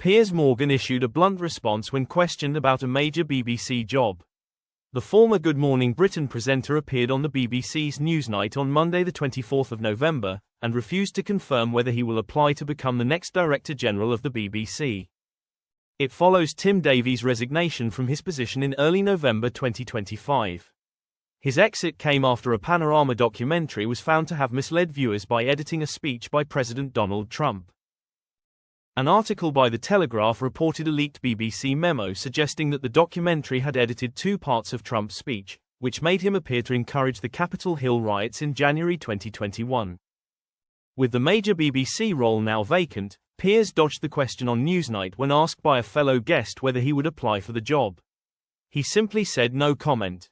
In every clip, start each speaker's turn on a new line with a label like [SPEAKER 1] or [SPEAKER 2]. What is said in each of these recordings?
[SPEAKER 1] Piers Morgan issued a blunt response when questioned about a major BBC job. The former Good Morning Britain presenter appeared on the BBC's Newsnight on Monday the 24th of November, and refused to confirm whether he will apply to become the next Director General of the BBC. It follows Tim Davies' resignation from his position in early November 2025. His exit came after a Panorama documentary was found to have misled viewers by editing a speech by President Donald Trump. An article by The Telegraph reported a leaked BBC memo suggesting that the documentary had edited two parts of Trump's speech, which made him appear to encourage the Capitol Hill riots in January 2021. With the major BBC role now vacant, Piers dodged the question on Newsnight when asked by a fellow guest whether he would apply for the job. He simply said no comment.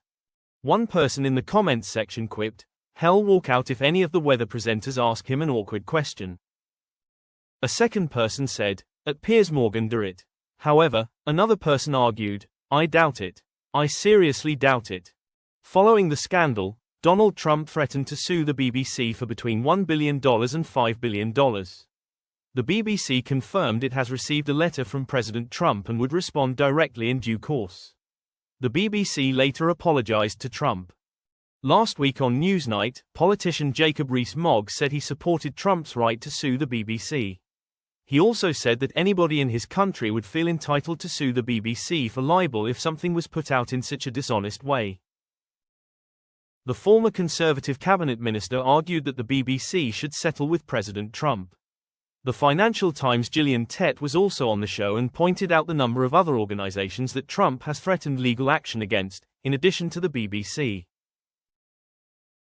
[SPEAKER 1] One person in the comments section quipped, "Hell walk out if any of the weather presenters ask him an awkward question." A second person said, "At Piers Morgan do it." However, another person argued, "I doubt it. I seriously doubt it." Following the scandal, Donald Trump threatened to sue the BBC for between $1 billion and $5 billion. The BBC confirmed it has received a letter from President Trump and would respond directly in due course. The BBC later apologized to Trump. Last week on Newsnight, politician Jacob Rees-Mogg said he supported Trump's right to sue the BBC. He also said that anybody in his country would feel entitled to sue the BBC for libel if something was put out in such a dishonest way. The former Conservative cabinet minister argued that the BBC should settle with President Trump. The Financial Times' Gillian Tett was also on the show and pointed out the number of other organizations that Trump has threatened legal action against, in addition to the BBC.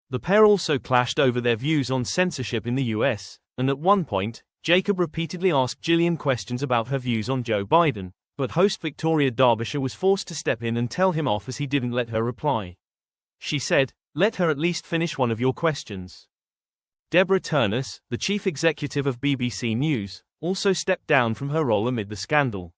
[SPEAKER 1] The pair also clashed over their views on censorship in the US, and at one point, Jacob repeatedly asked Gillian questions about her views on Joe Biden, but host Victoria Derbyshire was forced to step in and tell him off as he didn't let her reply. She said, "Let her at least finish one of your questions." Deborah Turnus, the chief executive of BBC News, also stepped down from her role amid the scandal.